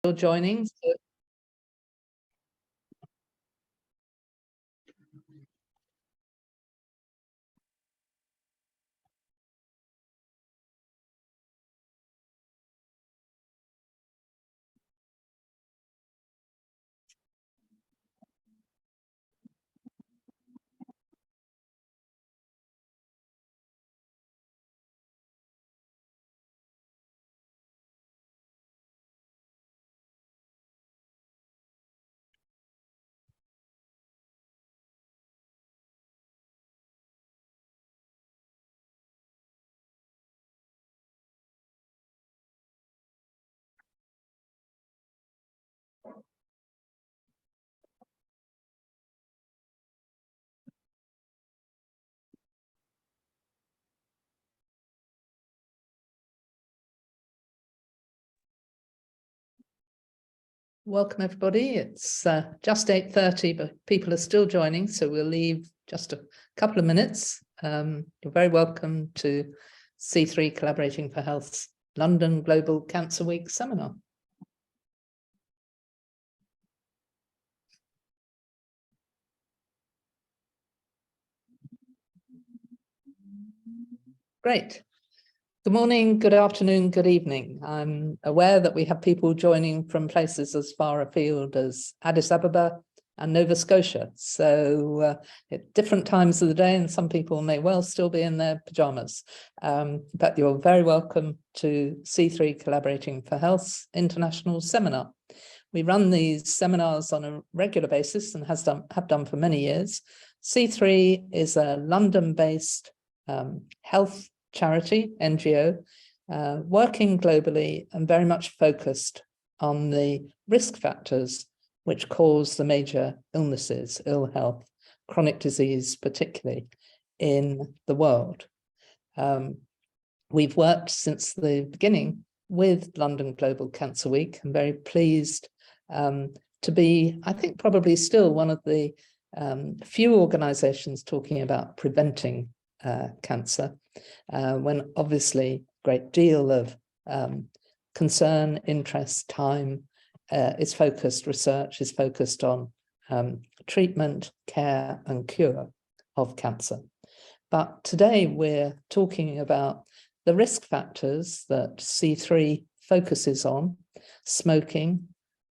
still joining. So welcome everybody. It's just 8:30, but people are still joining, so we'll leave just a couple of minutes. You're very welcome to C3 Collaborating for Health's London Global Cancer Week seminar. Great. Good morning, good afternoon, good evening. I'm aware that we have people joining from places as far afield as Addis Ababa and Nova Scotia. So at different times of the day, and some people may well still be in their pajamas. But you're very welcome to C3 Collaborating for Health International Seminar. We run these seminars on a regular basis and have done for many years. C3 is a London-based health charity, NGO, working globally and very much focused on the risk factors which cause the major illnesses, ill health, chronic disease, particularly in the world. We've worked since the beginning with London Global Cancer Week. I'm very pleased to be, I think, probably still one of the few organizations talking about preventing cancer, when obviously a great deal of concern, interest, time is focused, research is focused on treatment, care and cure of cancer. But today we're talking about the risk factors that C3 focuses on: smoking,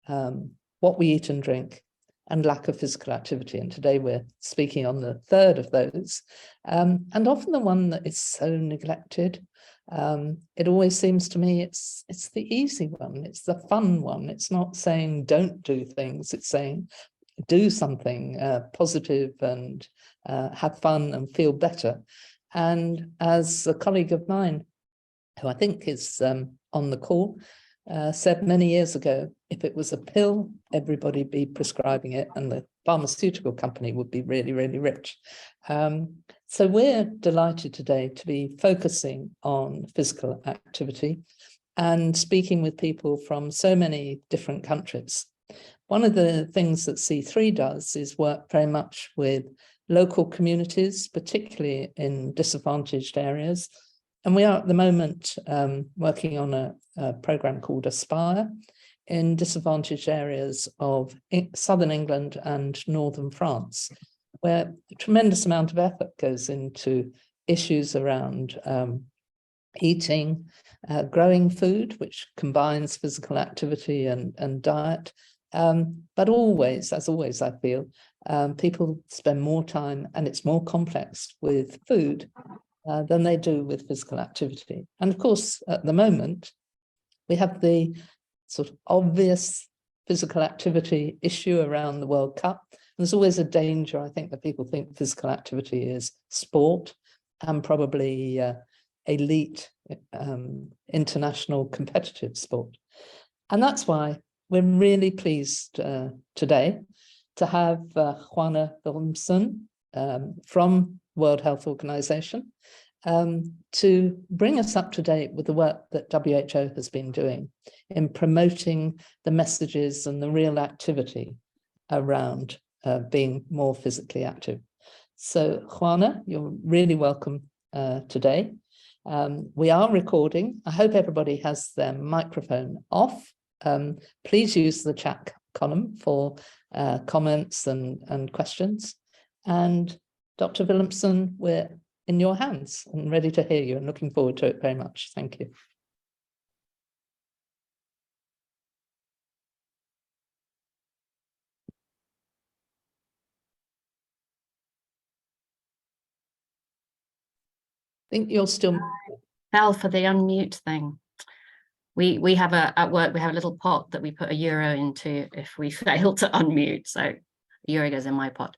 what we eat and drink, and lack of physical activity. And today we're speaking on the third of those, and often the one that is so neglected. It always seems to me it's the easy one, it's the fun one. It's not saying don't do things, it's saying do something positive and have fun and feel better. And as a colleague of mine, who I think is on the call, said many years ago, if it was a pill, everybody'd be prescribing it and the pharmaceutical company would be really, really rich. So we're delighted today to be focusing on physical activity and speaking with people from so many different countries. One of the things that C3 does is work very much with local communities, particularly in disadvantaged areas. And we are at the moment working on a program called Aspire in disadvantaged areas of southern England and northern France, where a tremendous amount of effort goes into issues around eating, growing food, which combines physical activity and diet. But always, as always, I feel, people spend more time, and it's more complex with food than they do with physical activity. And of course, at the moment, we have the sort of obvious physical activity issue around the World Cup. And there's always a danger, I think, that people think physical activity is sport and probably elite international competitive sport. And that's why we're really pleased today to have Juana Willumsen from World Health Organization to bring us up to date with the work that WHO has been doing in promoting the messages and the real activity around being more physically active. So Juana, you're really welcome today. We are recording. I hope everybody has their microphone off please use the chat column for comments and questions. And Dr. Willumsen, we're in your hands and ready to hear you and looking forward to it very much. Thank you. I think you're still... Fell for the unmute thing. We have at work, we have a little pot that we put €1 into if we fail to unmute. So €1 goes in my pot.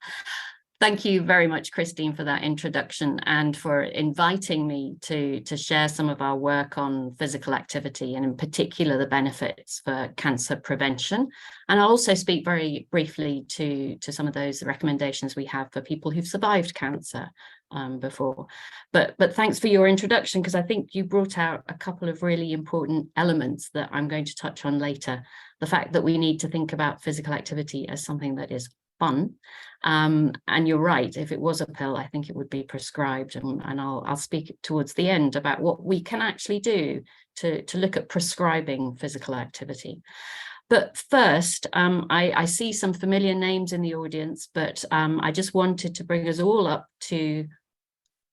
Thank you very much, Christine, for that introduction and for inviting me to share some of our work on physical activity and in particular the benefits for cancer prevention. And I'll also speak very briefly to some of those recommendations we have for people who've survived cancer before. But thanks for your introduction, because I think you brought out a couple of really important elements that I'm going to touch on later. The fact that we need to think about physical activity as something that is fun. And you're right, if it was a pill, I think it would be prescribed. And I'll speak towards the end about what we can actually do to look at prescribing physical activity. But first, I see some familiar names in the audience, but I just wanted to bring us all up to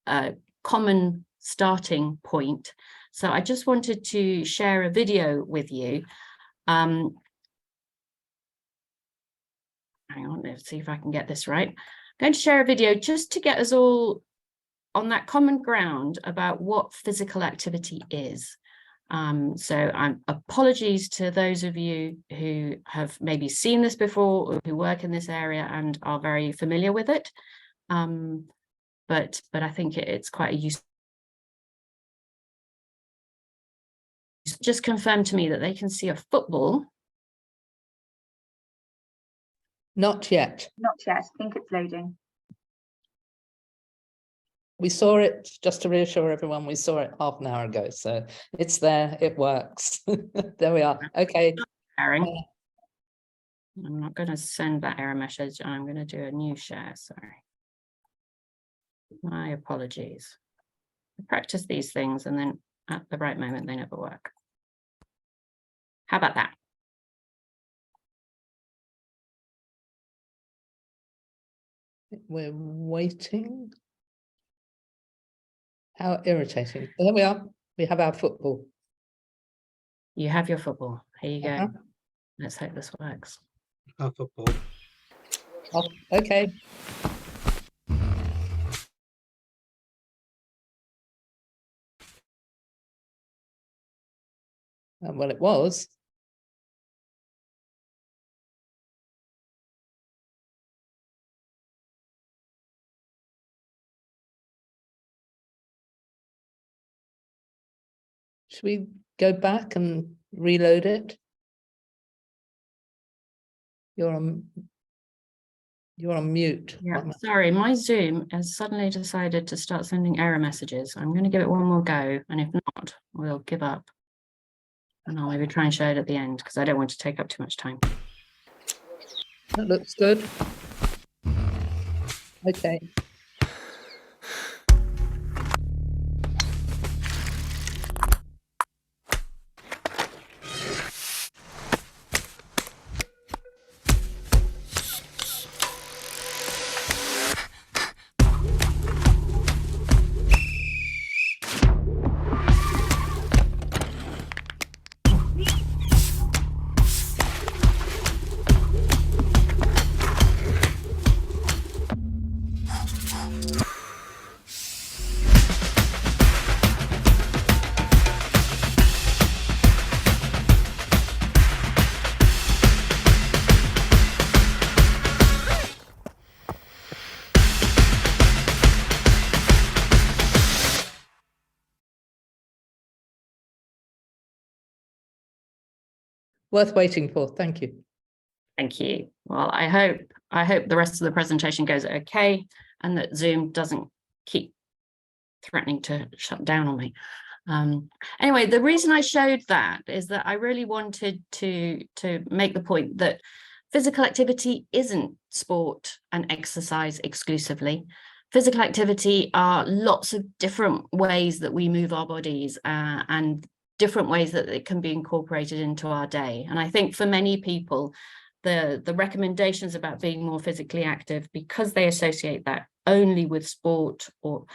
a common starting point. So I just wanted to share a video with you. Hang on, let's see if I can get this right. I'm going to share a video just to get us all on that common ground about what physical activity is. So apologies to those of you who have maybe seen this before or who work in this area and are very familiar with it. But I think it's quite a useful. Just confirm to me that they can see a football. Not yet. Not yet. I think it's loading. We saw it, just to reassure everyone, we saw it half an hour ago. So it's there, it works. There we are. Okay. I'm not going to send that error message. I'm going to do a new share. Sorry. My apologies. I practice these things and then at the right moment, they never work. How about that? We're waiting. How irritating. There we are. We have our football. You have your football. Here you go. Let's hope this works. Our football. Oh, okay. Well, it was. Should we go back and reload it? You're on mute. Yeah, sorry, my Zoom has suddenly decided to start sending error messages. I'm going to give it one more go, and if not, we'll give up. And I'll maybe try and show it at the end because I don't want to take up too much time. That looks good. Okay. Worth waiting for. Thank you. Thank you. Well, I hope the rest of the presentation goes okay and that Zoom doesn't keep threatening to shut down on me. Anyway, the reason I showed that is that I really wanted to make the point that physical activity isn't sport and exercise exclusively. Physical activity are lots of different ways that we move our bodies, and different ways that it can be incorporated into our day. And I think for many people, the recommendations about being more physically active, because they associate that only with sport or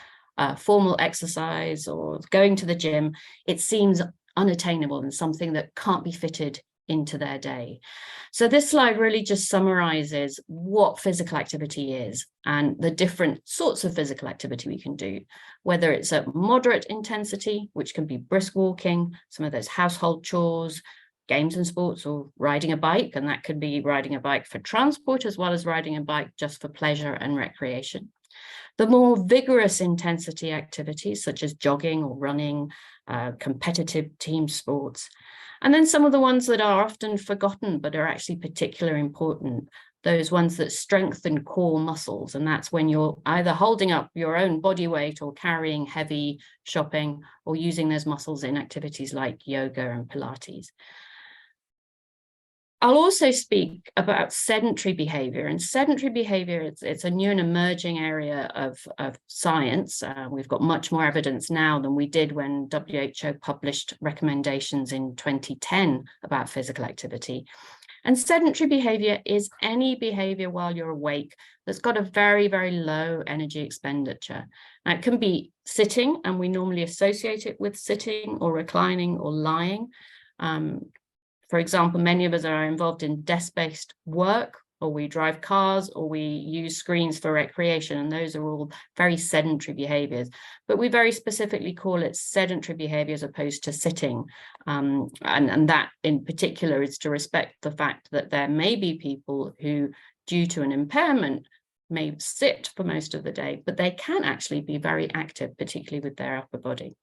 formal exercise or going to the gym, it seems unattainable and something that can't be fitted into their day. So this slide really just summarizes what physical activity is and the different sorts of physical activity we can do, whether it's at moderate intensity, which can be brisk walking, some of those household chores, games and sports, or riding a bike, and that could be riding a bike for transport as well as riding a bike just for pleasure and recreation. The more vigorous intensity activities such as jogging or running, competitive team sports, and then some of the ones that are often forgotten but are actually particularly important, those ones that strengthen core muscles, and that's when you're either holding up your own body weight or carrying heavy shopping or using those muscles in activities like yoga and Pilates. I'll also speak about sedentary behavior, and sedentary behavior, it's a new and emerging area of science. We've got much more evidence now than we did when WHO published recommendations in 2010 about physical activity. And sedentary behavior is any behavior while you're awake that's got a very, very low energy expenditure. Now, it can be sitting, and we normally associate it with sitting or reclining or lying. For example, many of us are involved in desk-based work, or we drive cars, or we use screens for recreation, and those are all very sedentary behaviors. But we very specifically call it sedentary behavior as opposed to sitting. And that in particular is to respect the fact that there may be people who, due to an impairment, may sit for most of the day, but they can actually be very active, particularly with their upper body.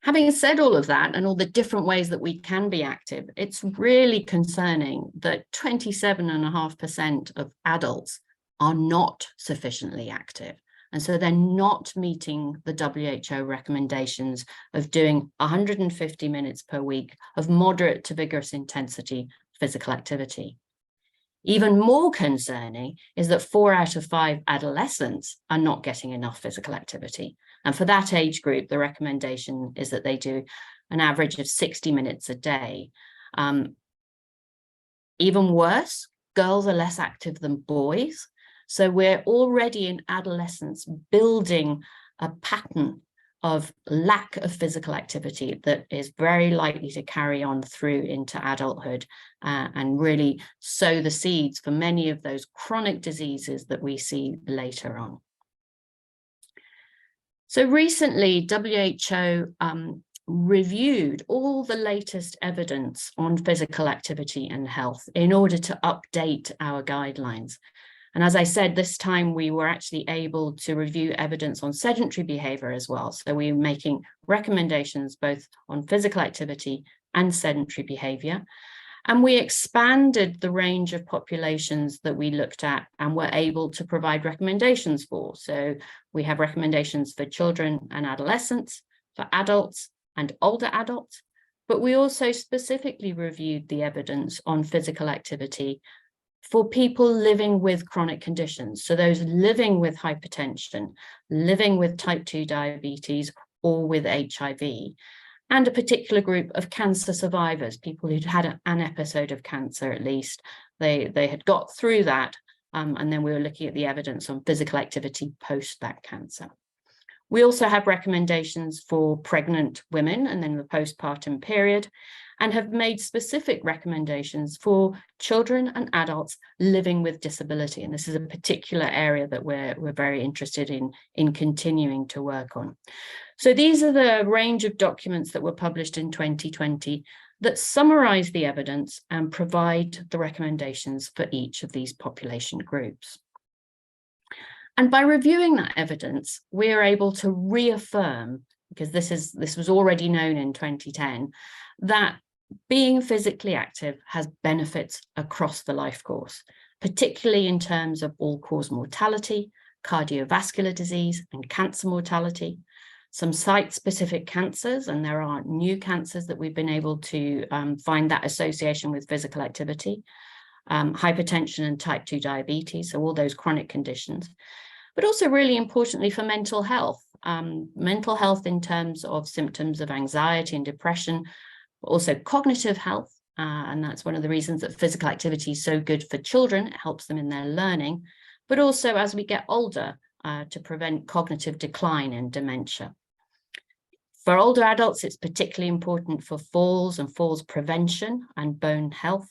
Having said all of that and all the different ways that we can be active, it's really concerning that 27.5% of adults are not sufficiently active. And so they're not meeting the WHO recommendations of doing 150 minutes per week of moderate to vigorous intensity physical activity. Even more concerning is that 4 out of 5 adolescents are not getting enough physical activity. And for that age group, the recommendation is that they do an average of 60 minutes a day. Even worse, girls are less active than boys. So we're already in adolescence building a pattern of lack of physical activity that is very likely to carry on through into adulthood and really sow the seeds for many of those chronic diseases that we see later on. So recently, WHO reviewed all the latest evidence on physical activity and health in order to update our guidelines. And as I said, this time we were actually able to review evidence on sedentary behavior as well. So we were making recommendations both on physical activity and sedentary behavior. And we expanded the range of populations that we looked at and were able to provide recommendations for. So we have recommendations for children and adolescents, for adults and older adults, but we also specifically reviewed the evidence on physical activity for people living with chronic conditions. So those living with hypertension, living with type 2 diabetes, or with HIV, and a particular group of cancer survivors, people who'd had an episode of cancer at least. They had got through that, and then we were looking at the evidence on physical activity post that cancer. We also have recommendations for pregnant women and then the postpartum period, and have made specific recommendations for children and adults living with disability. And this is a particular area that we're very interested in continuing to work on. So these are the range of documents that were published in 2020 that summarize the evidence and provide the recommendations for each of these population groups. And by reviewing that evidence, we are able to reaffirm, because this was already known in 2010, that being physically active has benefits across the life course, particularly in terms of all-cause mortality, cardiovascular disease, and cancer mortality, some site-specific cancers, and there are new cancers that we've been able to find that association with physical activity, hypertension and type 2 diabetes, so all those chronic conditions, but also really importantly for mental health. mental health in terms of symptoms of anxiety and depression, but also cognitive health. And that's one of the reasons that physical activity is so good for children. It helps them in their learning, but also as we get older, to prevent cognitive decline and dementia. For older adults, it's particularly important for falls and falls prevention and bone health.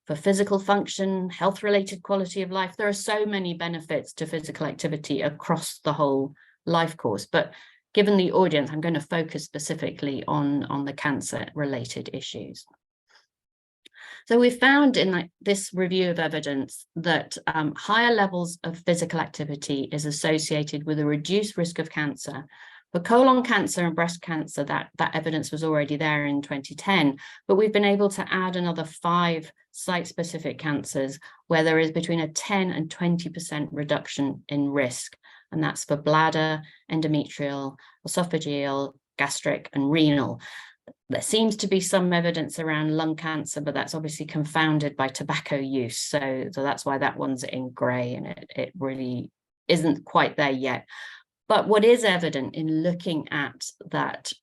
For physical function, health-related quality of life, there are so many benefits to physical activity across the whole life course. But given the audience, I'm going to focus specifically on the cancer-related issues. So we found in this review of evidence that higher levels of physical activity is associated with a reduced risk of cancer. For colon cancer and breast cancer, that evidence was already there in 2010, but we've been able to add another 5 site-specific cancers where there is between a 10 and 20% reduction in risk. And that's for bladder, endometrial, esophageal, gastric, and renal. There seems to be some evidence around lung cancer, but that's obviously confounded by tobacco use. So that's why that one's in grey, and it really isn't quite there yet. But what is evident in looking at that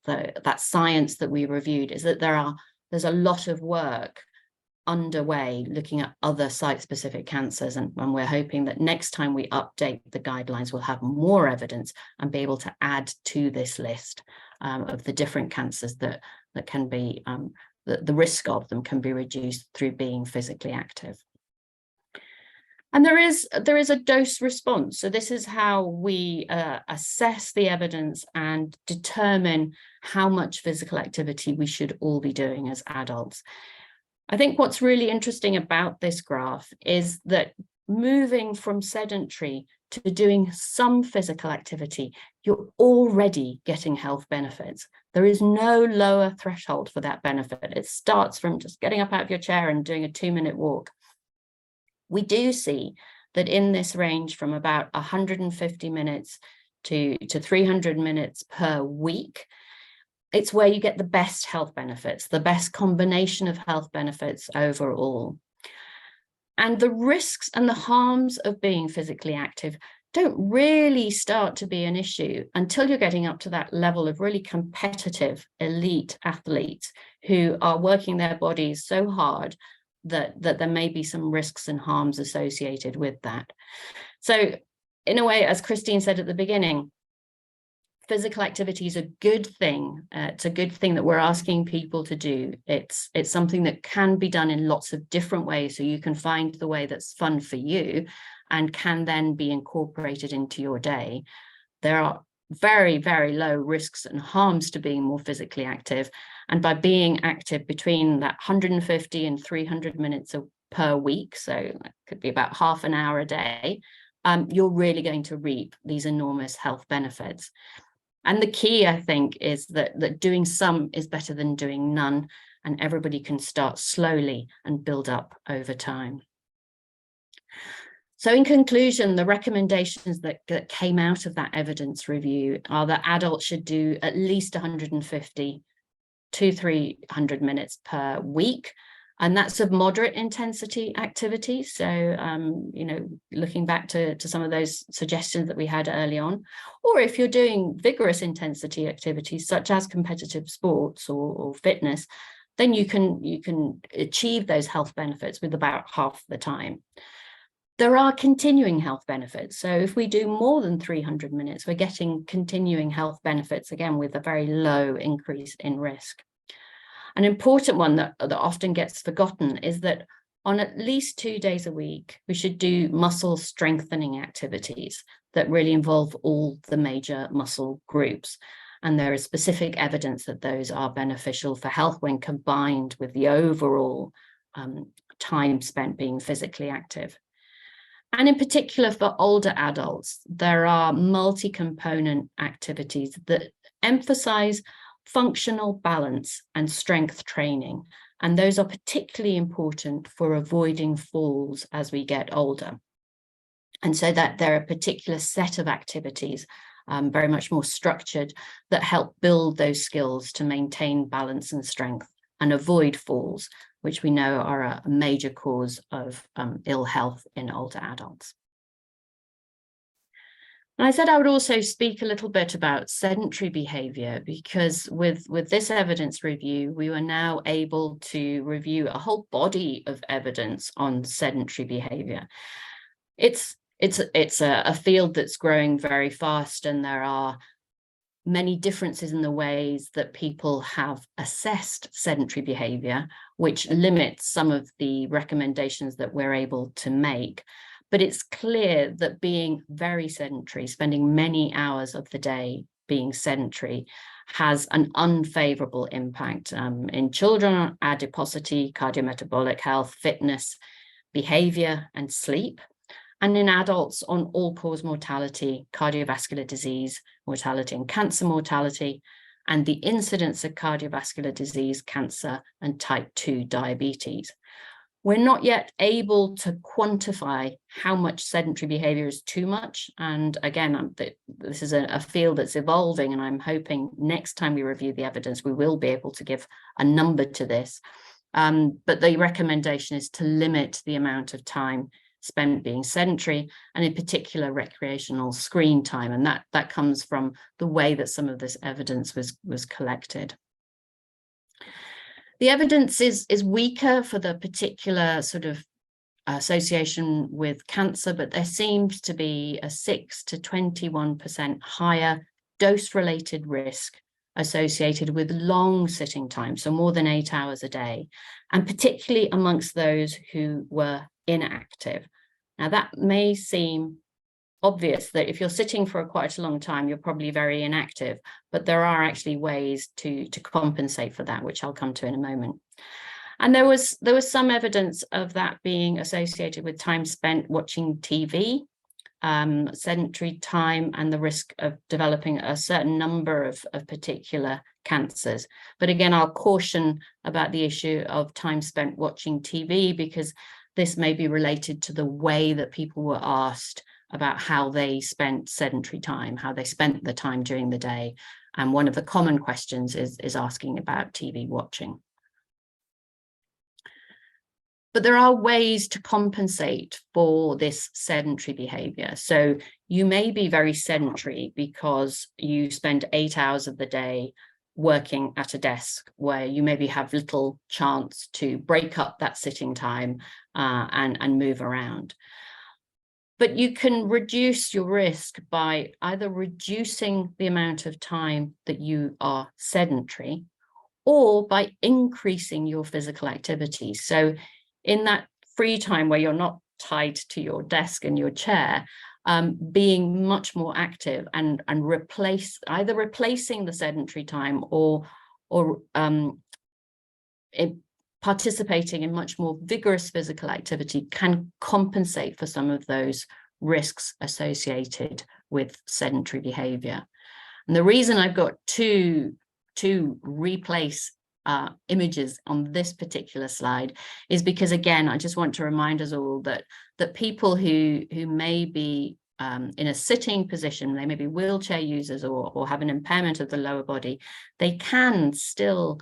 science that we reviewed is that there's a lot of work underway looking at other site-specific cancers, and we're hoping that next time we update the guidelines, we'll have more evidence and be able to add to this list of the different cancers that can be, the risk of them can be reduced through being physically active. And there is a dose response. So this is how we assess the evidence and determine how much physical activity we should all be doing as adults. I think what's really interesting about this graph is that moving from sedentary to doing some physical activity, you're already getting health benefits. There is no lower threshold for that benefit. It starts from just getting up out of your chair and doing a 2-minute walk. We do see that in this range from about 150 minutes to 300 minutes per week, it's where you get the best health benefits, the best combination of health benefits overall. And the risks and the harms of being physically active don't really start to be an issue until you're getting up to that level of really competitive elite athletes who are working their bodies so hard that there may be some risks and harms associated with that. So in a way, as Christine said at the beginning, physical activity is a good thing. It's a good thing that we're asking people to do. It's something that can be done in lots of different ways, so you can find the way that's fun for you and can then be incorporated into your day. There are very, very low risks and harms to being more physically active. And by being active between that 150 and 300 minutes per week, so that could be about half an hour a day, you're really going to reap these enormous health benefits. And the key, I think, is that doing some is better than doing none, and everybody can start slowly and build up over time. So in conclusion, the recommendations that came out of that evidence review are that adults should do at least 150 to 300 minutes per week. And that's of moderate intensity activity. So, looking back to some of those suggestions that we had early on, or if you're doing vigorous intensity activities such as competitive sports or fitness, then you can achieve those health benefits with about half the time. There are continuing health benefits. So if we do more than 300 minutes, we're getting continuing health benefits, again, with a very low increase in risk. An important one that often gets forgotten is that on at least 2 days a week, we should do muscle strengthening activities that really involve all the major muscle groups. And there is specific evidence that those are beneficial for health when combined with the overall time spent being physically active. And in particular for older adults, there are multi-component activities that emphasize functional balance and strength training. And those are particularly important for avoiding falls as we get older. And so that there are a particular set of activities, very much more structured, that help build those skills to maintain balance and strength and avoid falls, which we know are a major cause of ill health in older adults. And I said I would also speak a little bit about sedentary behaviour, because with this evidence review, we were now able to review a whole body of evidence on sedentary behaviour. It's a field that's growing very fast, and there are many differences in the ways that people have assessed sedentary behaviour, which limits some of the recommendations that we're able to make. But it's clear that being very sedentary, spending many hours of the day being sedentary, has an unfavourable impact in children on adiposity, cardiometabolic health, fitness, behaviour and sleep, and in adults on all-cause mortality, cardiovascular disease mortality and cancer mortality, and the incidence of cardiovascular disease, cancer and type 2 diabetes. We're not yet able to quantify how much sedentary behaviour is too much. And again, this is a field that's evolving, and I'm hoping next time we review the evidence, we will be able to give a number to this. But the recommendation is to limit the amount of time spent being sedentary, and in particular recreational screen time. And that comes from the way that some of this evidence was collected. The evidence is weaker for the particular sort of association with cancer, but there seems to be a 6 to 21% higher dose-related risk associated with long sitting time, so more than 8 hours a day, and particularly amongst those who were inactive. Now, that may seem obvious that if you're sitting for quite a long time, you're probably very inactive, but there are actually ways to compensate for that, which I'll come to in a moment. And there was some evidence of that being associated with time spent watching TV, sedentary time, and the risk of developing a certain number of particular cancers. But again, I'll caution about the issue of time spent watching TV, because this may be related to the way that people were asked about how they spent sedentary time, how they spent the time during the day. And one of the common questions is asking about TV watching. But there are ways to compensate for this sedentary behaviour. So you may be very sedentary because you spend 8 hours of the day working at a desk where you maybe have little chance to break up that sitting time and move around. But you can reduce your risk by either reducing the amount of time that you are sedentary, or by increasing your physical activity. So in that free time where you're not tied to your desk and your chair, being much more active and either replacing the sedentary time or participating in much more vigorous physical activity can compensate for some of those risks associated with sedentary behavior. And the reason I've got two replace images on this particular slide is because, again, I just want to remind us all that people who may be in a sitting position, they may be wheelchair users or have an impairment of the lower body, they can still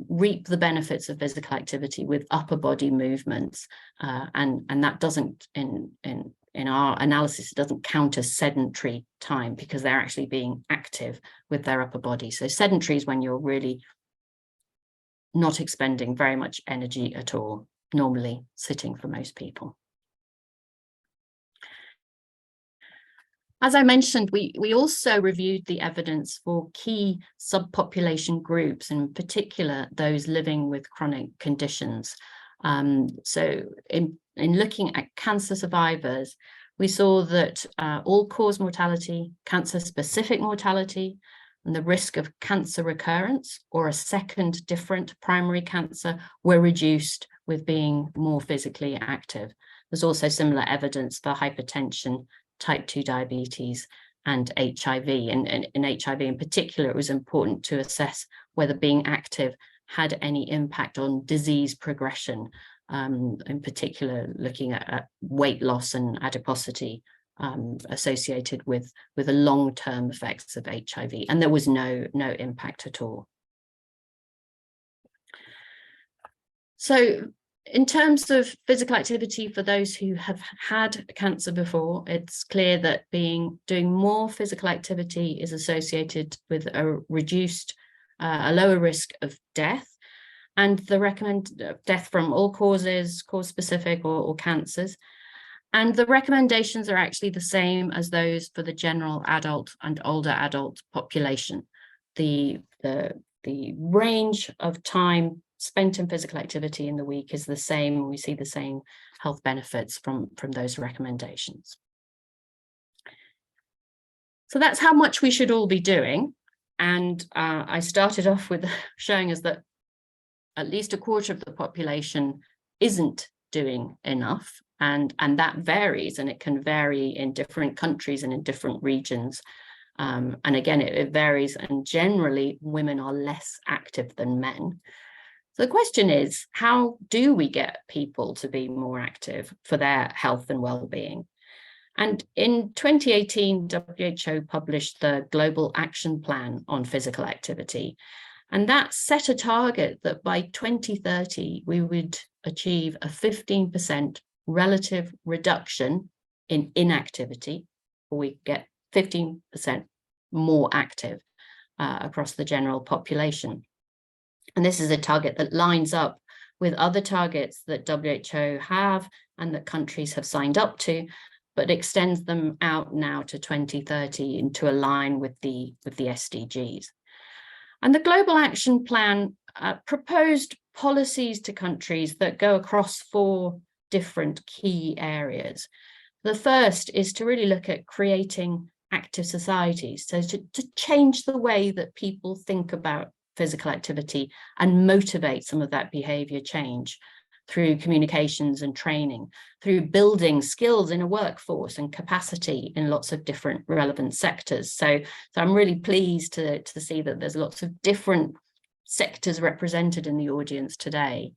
reap the benefits of physical activity with upper body movements, and that doesn't, in our analysis, it doesn't count as sedentary time because they're actually being active with their upper body. So sedentary is when you're really not expending very much energy at all, normally sitting for most people. As I mentioned, we also reviewed the evidence for key subpopulation groups, in particular those living with chronic conditions. So in looking at cancer survivors, we saw that all-cause mortality, cancer-specific mortality, and the risk of cancer recurrence or a second different primary cancer were reduced with being more physically active. There's also similar evidence for hypertension, type 2 diabetes, and HIV. And in HIV in particular, it was important to assess whether being active had any impact on disease progression, in particular looking at weight loss and adiposity associated with the long-term effects of HIV. And there was no impact at all. So in terms of physical activity for those who have had cancer before, it's clear that doing more physical activity is associated with a lower risk of death, and the death from all causes, cause-specific or cancers. And the recommendations are actually the same as those for the general adult and older adult population. The range of time spent in physical activity in the week is the same. We see the same health benefits from those recommendations. So that's how much we should all be doing. And I started off with showing us that at least a quarter of the population isn't doing enough. And that varies, and it can vary in different countries and in different regions. And again, it varies, and generally women are less active than men. So the question is, how do we get people to be more active for their health and well-being? And in 2018, WHO published the Global Action Plan on Physical Activity. And that set a target that by 2030, we would achieve a 15% relative reduction in inactivity, or we get 15% more active across the general population. And this is a target that lines up with other targets that WHO have and that countries have signed up to, but extends them out now to 2030 and to align with the SDGs. And the Global Action Plan proposed policies to countries that go across 4 different key areas. The first is to really look at creating active societies, so to change the way that people think about physical activity and motivate some of that behavior change through communications and training, through building skills in a workforce and capacity in lots of different relevant sectors. So I'm really pleased to see that there's lots of different sectors represented in the audience today.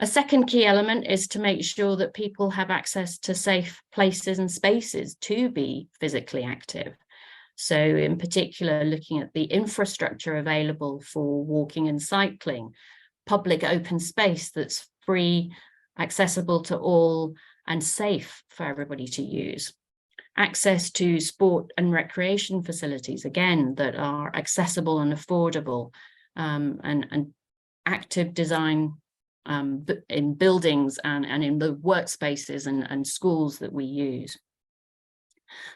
A second key element is to make sure that people have access to safe places and spaces to be physically active. So in particular, looking at the infrastructure available for walking and cycling, public open space that's free, accessible to all, and safe for everybody to use. Access to sport and recreation facilities, again, that are accessible and affordable, and active design in buildings and in the workspaces and schools that we use.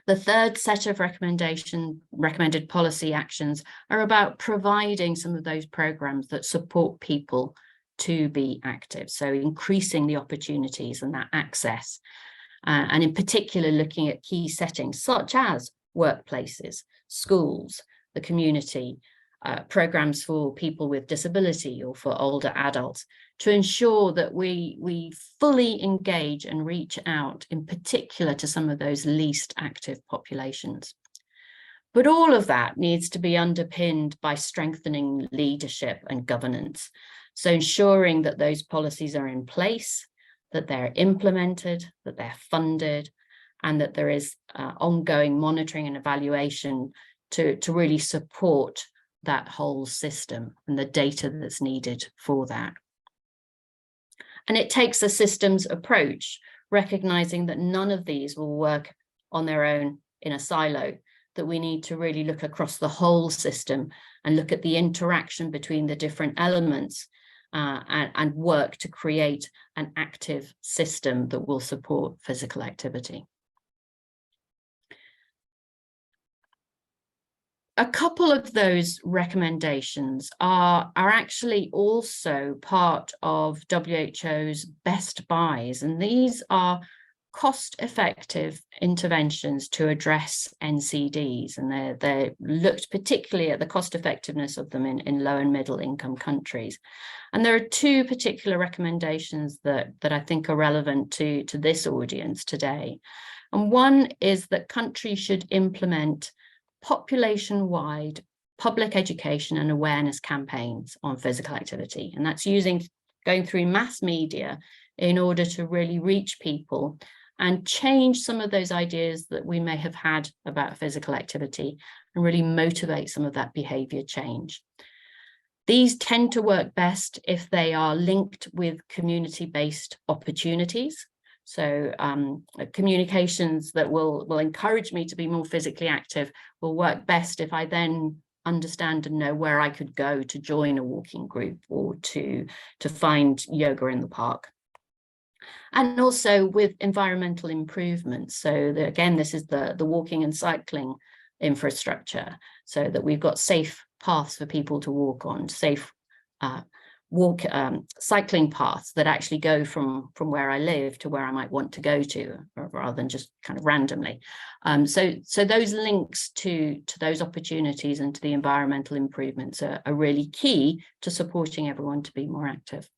The third set of recommended policy actions are about providing some of those programs that support people to be active. So increasing the opportunities and that access, and in particular looking at key settings such as workplaces, schools, the community, programs for people with disability or for older adults, to ensure that we fully engage and reach out in particular to some of those least active populations. But all of that needs to be underpinned by strengthening leadership and governance. So ensuring that those policies are in place, that they're implemented, that they're funded, and that there is ongoing monitoring and evaluation to really support that whole system and the data that's needed for that. And it takes a systems approach, recognizing that none of these will work on their own in a silo, that we need to really look across the whole system and look at the interaction between the different elements and work to create an active system that will support physical activity. A couple of those recommendations are actually also part of WHO's best buys, and these are cost-effective interventions to address NCDs, and they looked particularly at the cost effectiveness of them in low and middle income countries. And there are 2 particular recommendations that I think are relevant to this audience today. And one is that countries should implement population-wide public education and awareness campaigns on physical activity. And that's going through mass media in order to really reach people and change some of those ideas that we may have had about physical activity and really motivate some of that behavior change. These tend to work best if they are linked with community-based opportunities. So communications that will encourage me to be more physically active will work best if I then understand and know where I could go to join a walking group or to find yoga in the park. And also with environmental improvements. So again, this is the walking and cycling infrastructure, so that we've got safe paths for people to walk on, safe cycling paths that actually go from where I live to where I might want to go to, rather than just kind of randomly. So those links to those opportunities and to the environmental improvements are really key to supporting everyone to be more active.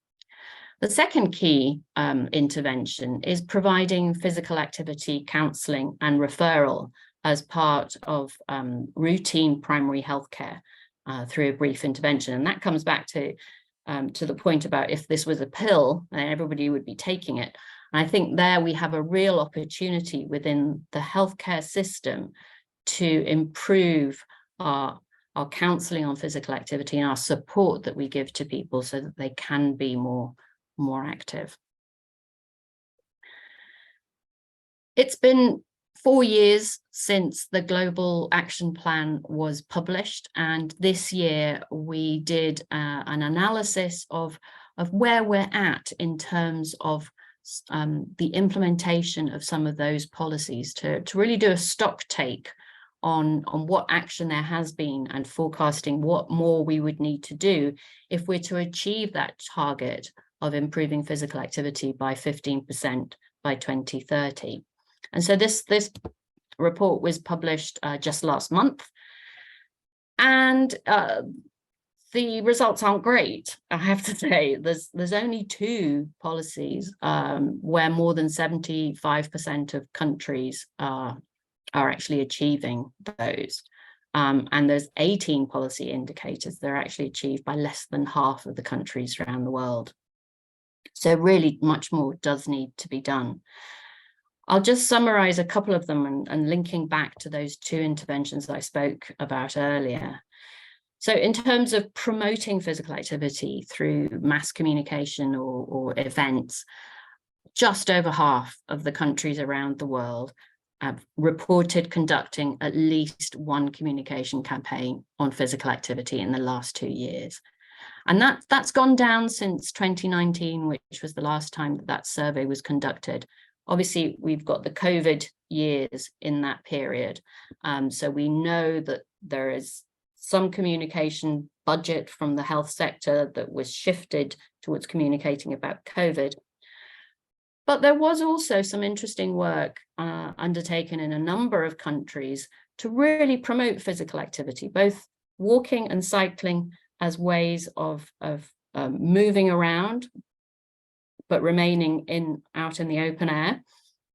The second key intervention is providing physical activity counselling and referral as part of routine primary healthcare through a brief intervention. And that comes back to the point about if this was a pill, then everybody would be taking it. And I think there we have a real opportunity within the healthcare system to improve our counselling on physical activity and our support that we give to people so that they can be more active. It's been 4 years since the Global Action Plan was published, and this year we did an analysis of where we're at in terms of the implementation of some of those policies to really do a stock take on what action there has been and forecasting what more we would need to do if we're to achieve that target of improving physical activity by 15% by 2030. And so this report was published just last month, and the results aren't great, I have to say. There's only 2 policies where more than 75% of countries are actually achieving those. And there's 18 policy indicators that are actually achieved by less than half of the countries around the world. So really much more does need to be done. I'll just summarize a couple of them and linking back to those 2 interventions that I spoke about earlier. So in terms of promoting physical activity through mass communication or events, just over half of the countries around the world have reported conducting at least one communication campaign on physical activity in the last 2 years. And that's gone down since 2019, which was the last time that survey was conducted. Obviously, we've got the COVID years in that period. So we know that there is some communication budget from the health sector that was shifted towards communicating about COVID. But there was also some interesting work undertaken in a number of countries to really promote physical activity, both walking and cycling as ways of moving around, but remaining out in the open air,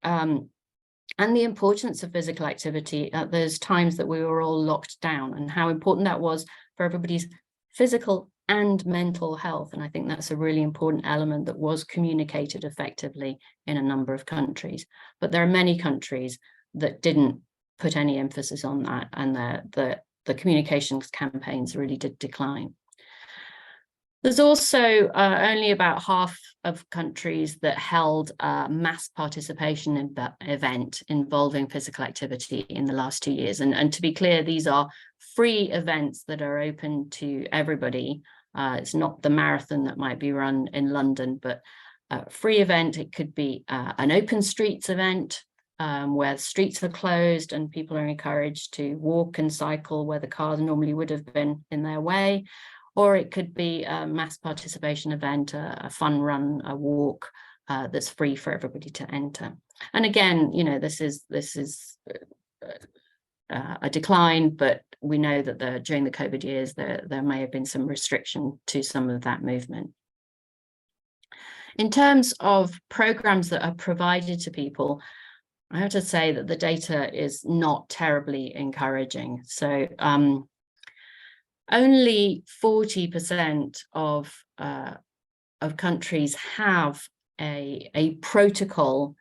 and the importance of physical activity at those times that we were all locked down, and how important that was for everybody's physical and mental health. And I think that's a really important element that was communicated effectively in a number of countries. But there are many countries that didn't put any emphasis on that, and the communications campaigns really did decline. There's also only about half of countries that held a mass participation event involving physical activity in the last 2 years. And to be clear, these are free events that are open to everybody. It's not the marathon that might be run in London, but a free event. It could be an open streets event where streets are closed and people are encouraged to walk and cycle where the cars normally would have been in their way. Or it could be a mass participation event, a fun run, a walk that's free for everybody to enter. And again, you know, this is a decline, but we know that during the COVID years, there may have been some restriction to some of that movement. In terms of programs that are provided to people, I have to say that the data is not terribly encouraging. So only 40% of countries have a protocol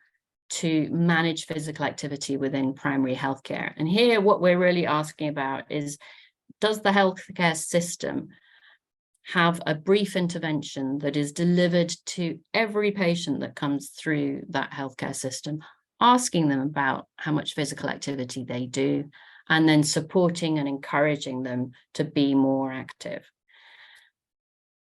to manage physical activity within primary healthcare. And here what we're really asking about is, does the healthcare system have a brief intervention that is delivered to every patient that comes through that healthcare system, asking them about how much physical activity they do, and then supporting and encouraging them to be more active.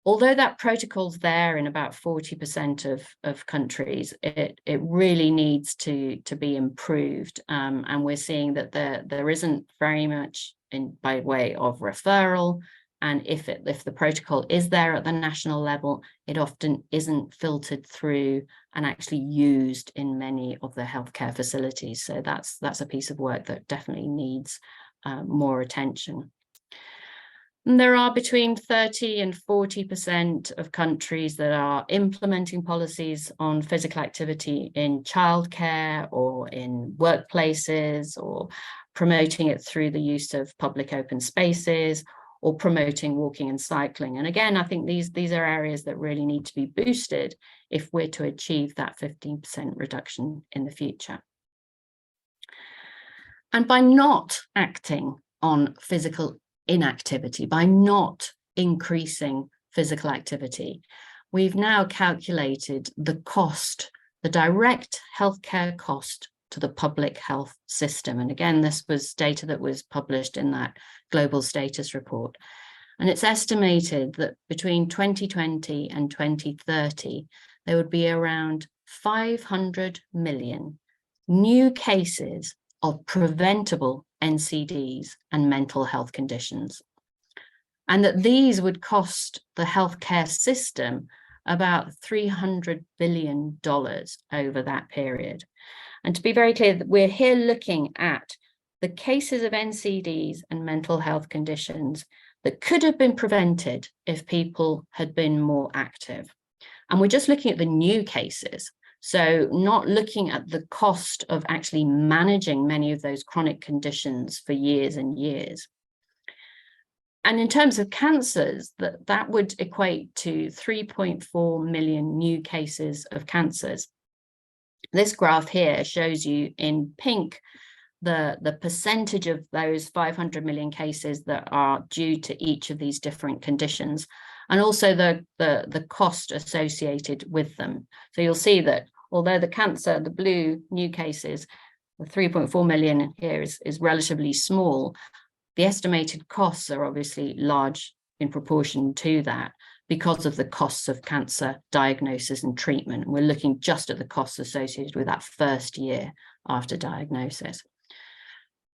Although that protocol's there in about 40% of countries, it really needs to be improved. And we're seeing that there isn't very much by way of referral. And if the protocol is there at the national level, it often isn't filtered through and actually used in many of the healthcare facilities. So that's a piece of work that definitely needs more attention. And there are between 30 and 40% of countries that are implementing policies on physical activity in childcare or in workplaces, or promoting it through the use of public open spaces, or promoting walking and cycling. And again, I think these are areas that really need to be boosted if we're to achieve that 15% reduction in the future. And by not acting on physical inactivity, by not increasing physical activity, we've now calculated the cost, the direct healthcare cost to the public health system. And again, this was data that was published in that global status report. And it's estimated that between 2020 and 2030, there would be around 500 million new cases of preventable NCDs and mental health conditions. And that these would cost the healthcare system about $300 billion over that period. And to be very clear, that we're here looking at the cases of NCDs and mental health conditions that could have been prevented if people had been more active. And we're just looking at the new cases. So not looking at the cost of actually managing many of those chronic conditions for years and years. And in terms of cancers, that would equate to 3.4 million new cases of cancers. This graph here shows you in pink the percentage of those 500 million cases that are due to each of these different conditions, and also the cost associated with them. So you'll see that although the cancer, the blue new cases, the 3.4 million here is relatively small, the estimated costs are obviously large in proportion to that because of the costs of cancer diagnosis and treatment. We're looking just at the costs associated with that first year after diagnosis.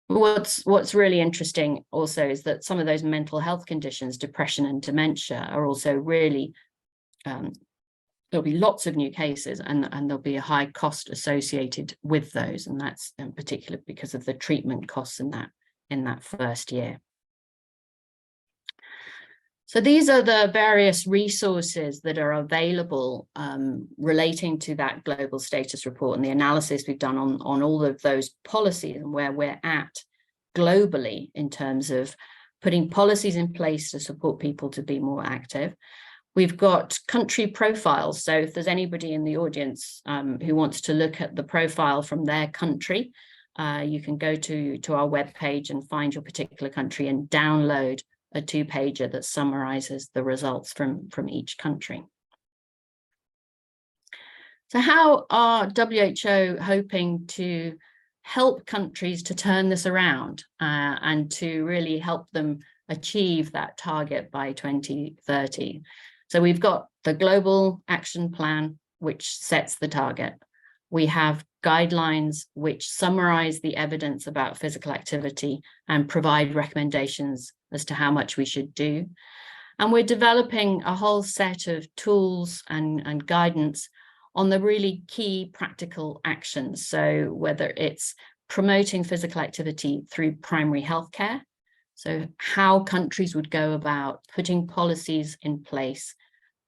What's really interesting also is that some of those mental health conditions, depression and dementia, are also really there'll be lots of new cases, and there'll be a high cost associated with those, and that's in particular because of the treatment costs in that first year. So these are the various resources that are available relating to that global status report and the analysis we've done on all of those policies and where we're at globally in terms of putting policies in place to support people to be more active. We've got country profiles. So if there's anybody in the audience who wants to look at the profile from their country, you can go to our webpage and find your particular country and download a 2-pager that summarizes the results from each country. So how are WHO hoping to help countries to turn this around and to really help them achieve that target by 2030? So we've got the Global Action Plan, which sets the target. We have guidelines which summarize the evidence about physical activity and provide recommendations as to how much we should do. And we're developing a whole set of tools and guidance on the really key practical actions. So whether it's promoting physical activity through primary healthcare, so how countries would go about putting policies in place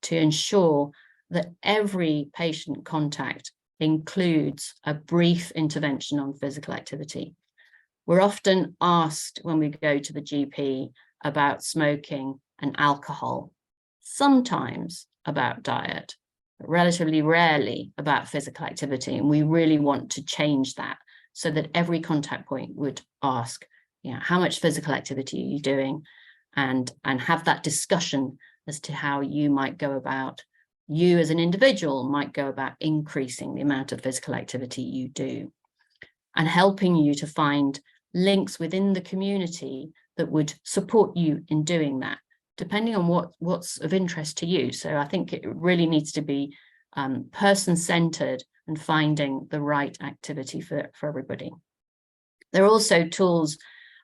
to ensure that every patient contact includes a brief intervention on physical activity. We're often asked when we go to the GP about smoking and alcohol, sometimes about diet, but relatively rarely about physical activity. And we really want to change that so that every contact point would ask, how much physical activity are you doing? And have that discussion as to how you might go about, you as an individual might go about increasing the amount of physical activity you do, and helping you to find links within the community that would support you in doing that, depending on what's of interest to you. So I think it really needs to be person-centered and finding the right activity for everybody. There are also tools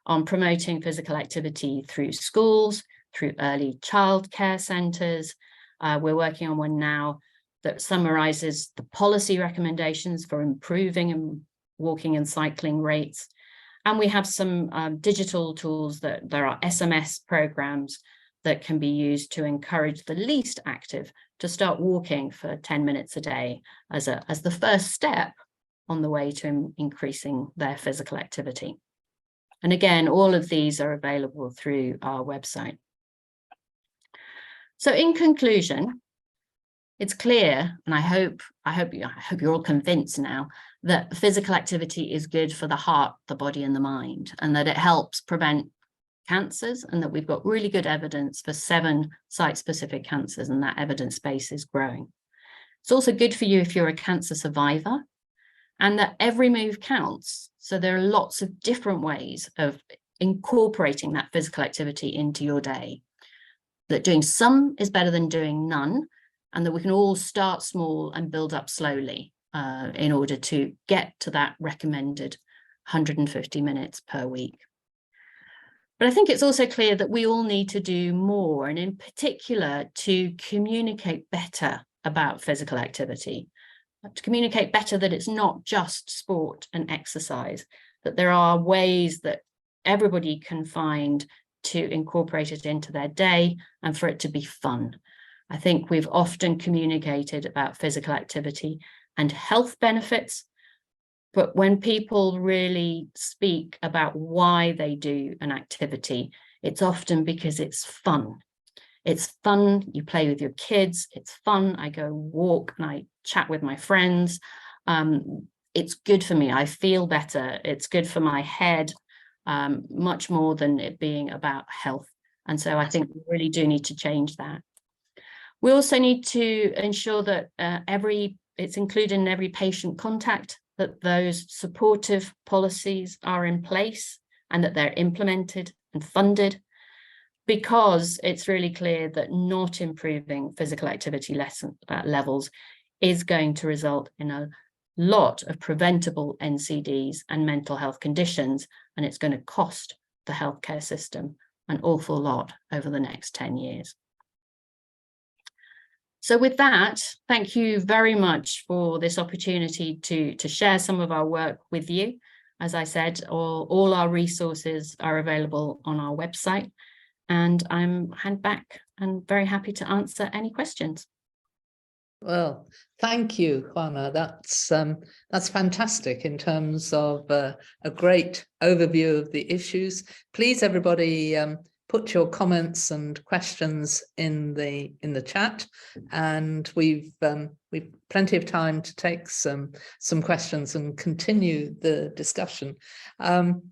on promoting physical activity through schools, through early childcare centres. We're working on one now that summarises the policy recommendations for improving and walking and cycling rates. And we have some digital tools that there are SMS programs that can be used to encourage the least active to start walking for 10 minutes a day as the first step on the way to increasing their physical activity. And again, all of these are available through our website. So in conclusion, it's clear, and I hope you're all convinced now, that physical activity is good for the heart, the body, and the mind, and that it helps prevent cancers, and that we've got really good evidence for 7 site-specific cancers, and that evidence base is growing. It's also good for you if you're a cancer survivor, and that every move counts. So there are lots of different ways of incorporating that physical activity into your day, that doing some is better than doing none, and that we can all start small and build up slowly in order to get to that recommended 150 minutes per week. But I think it's also clear that we all need to do more, and in particular to communicate better about physical activity, to communicate better that it's not just sport and exercise, that there are ways that everybody can find to incorporate it into their day and for it to be fun. I think we've often communicated about physical activity and health benefits, but when people really speak about why they do an activity, it's often because it's fun. It's fun, you play with your kids, it's fun, I go walk and I chat with my friends. It's good for me, I feel better, it's good for my head, much more than it being about health. And so I think we really do need to change that. We also need to ensure that it's included in every patient contact, that those supportive policies are in place and that they're implemented and funded, because it's really clear that not improving physical activity levels is going to result in a lot of preventable NCDs and mental health conditions, and it's going to cost the healthcare system an awful lot over the next 10 years. So with that, thank you very much for this opportunity to share some of our work with you. As I said, all our resources are available on our website, and I'm hand back and very happy to answer any questions. Well, thank you, Juana. That's fantastic in terms of a great overview of the issues. Please, everybody, put your comments and questions in the chat, and we've plenty of time to take some questions and continue the discussion. I'm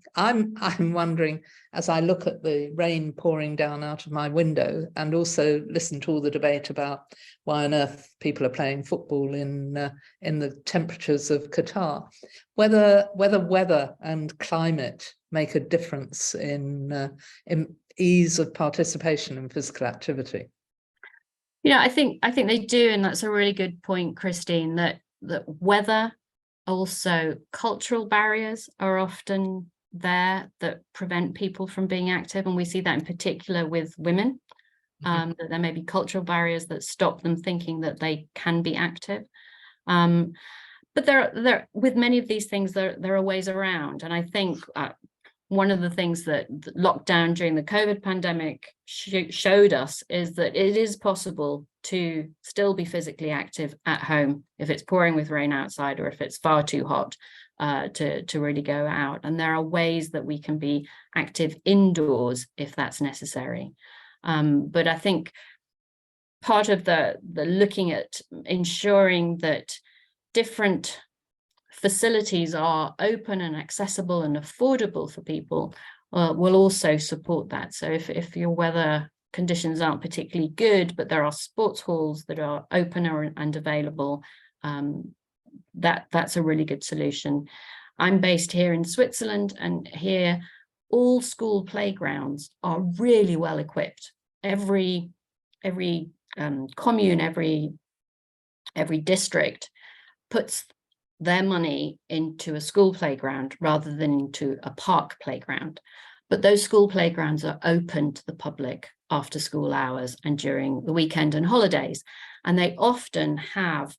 wondering, as I look at the rain pouring down out of my window and also listen to all the debate about why on earth people are playing football in the temperatures of Qatar, whether weather and climate make a difference in ease of participation in physical activity. Yeah, I think they do, and that's a really good point, Christine, that weather, also cultural barriers are often there that prevent people from being active, and we see that in particular with women, that there may be cultural barriers that stop them thinking that they can be active. But there with many of these things, there are ways around, and I think one of the things that lockdown during the COVID pandemic showed us is that it is possible to still be physically active at home if it's pouring with rain outside or if it's far too hot to really go out. And there are ways that we can be active indoors if that's necessary. But I think part of the looking at ensuring that different facilities are open and accessible and affordable for people will also support that. So if your weather conditions aren't particularly good, but there are sports halls that are open and available, that's a really good solution. I'm based here in Switzerland, and here all school playgrounds are really well equipped. Every commune, every district puts their money into a school playground rather than into a park playground. But those school playgrounds are open to the public after school hours and during the weekend and holidays. And they often have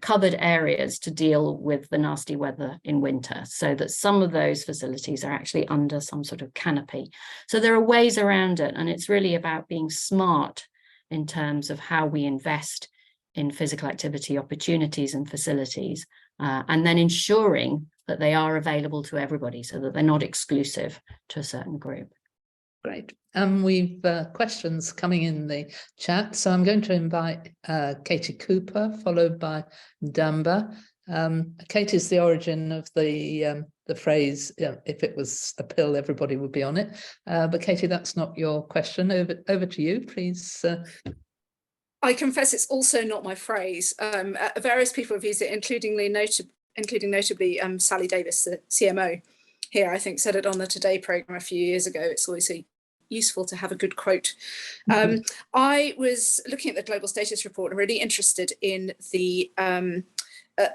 covered areas to deal with the nasty weather in winter, so that some of those facilities are actually under some sort of canopy. So there are ways around it, and it's really about being smart in terms of how we invest in physical activity opportunities and facilities, and then ensuring that they are available to everybody so that they're not exclusive to a certain group. Great. We've questions coming in the chat, so I'm going to invite Katie Cooper, followed by Damba. Katie is the origin of the phrase, if it was a pill, everybody would be on it. But Katie, that's not your question. Over to you, please. I confess it's also not my phrase. Various people have used it, including notably Sally Davis, the CMO here, I think, said it on the Today programme a few years ago. It's always useful to have a good quote. I was looking at the Global Status Report and really interested in the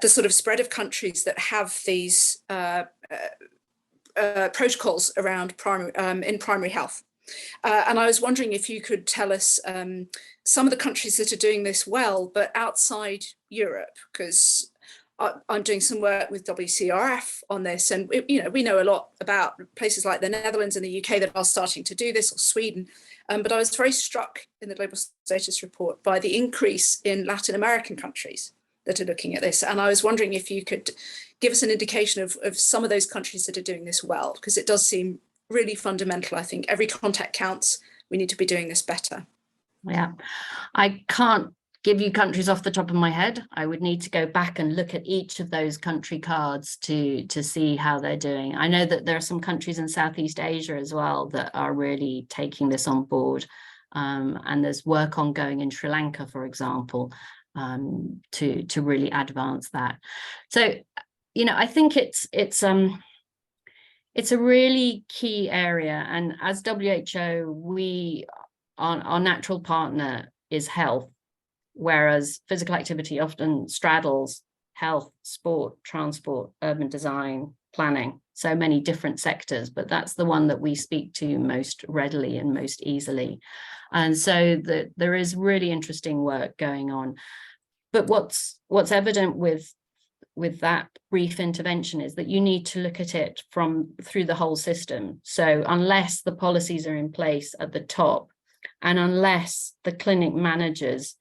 sort of spread of countries that have these protocols around primary health. And I was wondering if you could tell us some of the countries that are doing this well, but outside Europe, because I'm doing some work with WCRF on this, and we know a lot about places like the Netherlands and the UK that are starting to do this, or Sweden. But I was very struck in the Global Status Report by the increase in Latin American countries that are looking at this. And I was wondering if you could give us an indication of some of those countries that are doing this well, because it does seem really fundamental. I think every contact counts. We need to be doing this better. Yeah, I can't give you countries off the top of my head. I would need to go back and look at each of those country cards to see how they're doing. I know that there are some countries in Southeast Asia as well that are really taking this on board. And there's work ongoing in Sri Lanka, for example, to really advance that. So, I think it's a really key area. And as WHO, our natural partner is health, whereas physical activity often straddles health, sport, transport, urban design, planning, so many different sectors, but that's the one that we speak to most readily and most easily. And so there is really interesting work going on. But what's evident with that brief intervention is that you need to look at it through the whole system. So unless the policies are in place at the top, and unless the clinic managers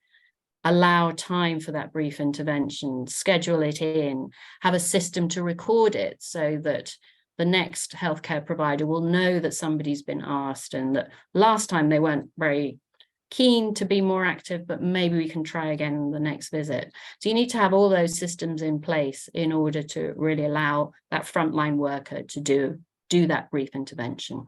allow time for that brief intervention, schedule it in, have a system to record it so that the next healthcare provider will know that somebody's been asked, and that last time they weren't very keen to be more active, but maybe we can try again in the next visit. So you need to have all those systems in place in order to really allow that frontline worker to do that brief intervention.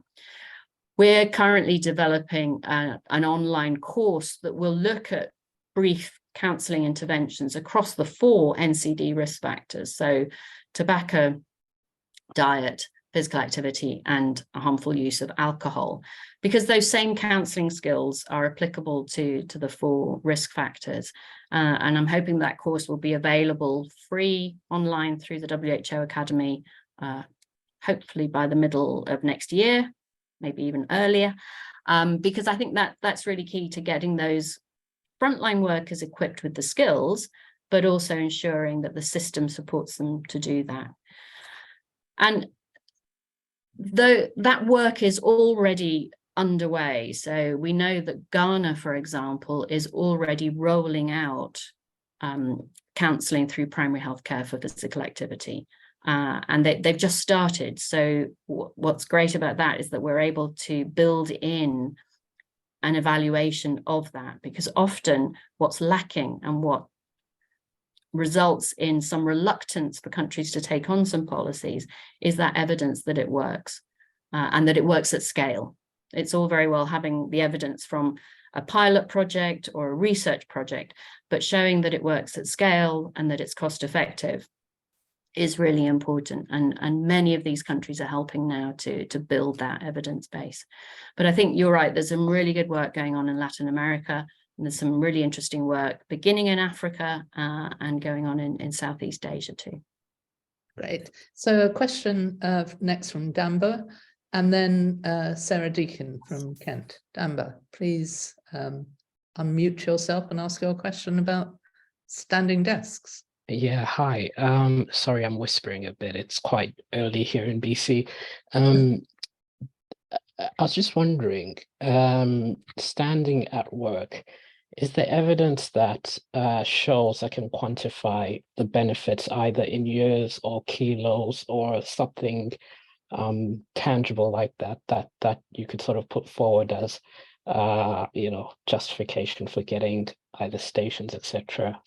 We're currently developing an online course that will look at brief counselling interventions across the 4 NCD risk factors. So tobacco, diet, physical activity, and a harmful use of alcohol, because those same counselling skills are applicable to the 4 risk factors. And I'm hoping that course will be available free online through the WHO Academy, hopefully by the middle of next year, maybe even earlier, because I think that's really key to getting those frontline workers equipped with the skills, but also ensuring that the system supports them to do that. And though that work is already underway, so we know that Ghana, for example, is already rolling out counselling through primary healthcare for physical activity. And they've just started. So what's great about that is that we're able to build in an evaluation of that, because often what's lacking and what results in some reluctance for countries to take on some policies is that evidence that it works, and that it works at scale. It's all very well having the evidence from a pilot project or a research project, but showing that it works at scale and that it's cost effective is really important. And many of these countries are helping now to build that evidence base. But I think you're right, there's some really good work going on in Latin America, and there's some really interesting work beginning in Africa and going on in Southeast Asia too. Great. So a question next from Damba, and then Sarah Deakin from Kent. Damba, please unmute yourself and ask your question about standing desks. Yeah, hi. Sorry, I'm whispering a bit. It's quite early here in BC. I was just wondering, standing at work, is there evidence that shows I can quantify the benefits either in years or kilos or something tangible like that you could sort of put forward as justification for getting either stations, etc.,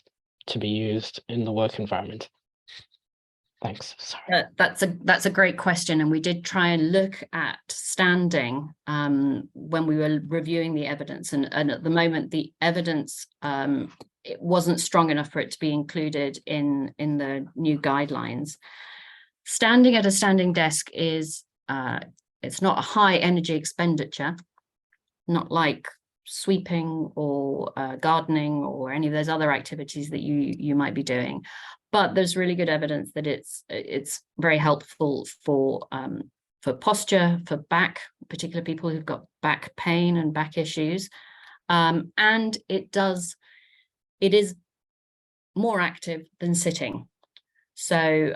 to be used in the work environment? Thanks. Sorry. That's a great question, and we did try and look at standing when we were reviewing the evidence, and at the moment the evidence it wasn't strong enough for it to be included in the new guidelines. Standing at a standing desk is it's not a high energy expenditure, not like sweeping or gardening or any of those other activities that you might be doing, but there's really good evidence that it's very helpful for posture, for back, particularly people who've got back pain and back issues, and it is more active than sitting. So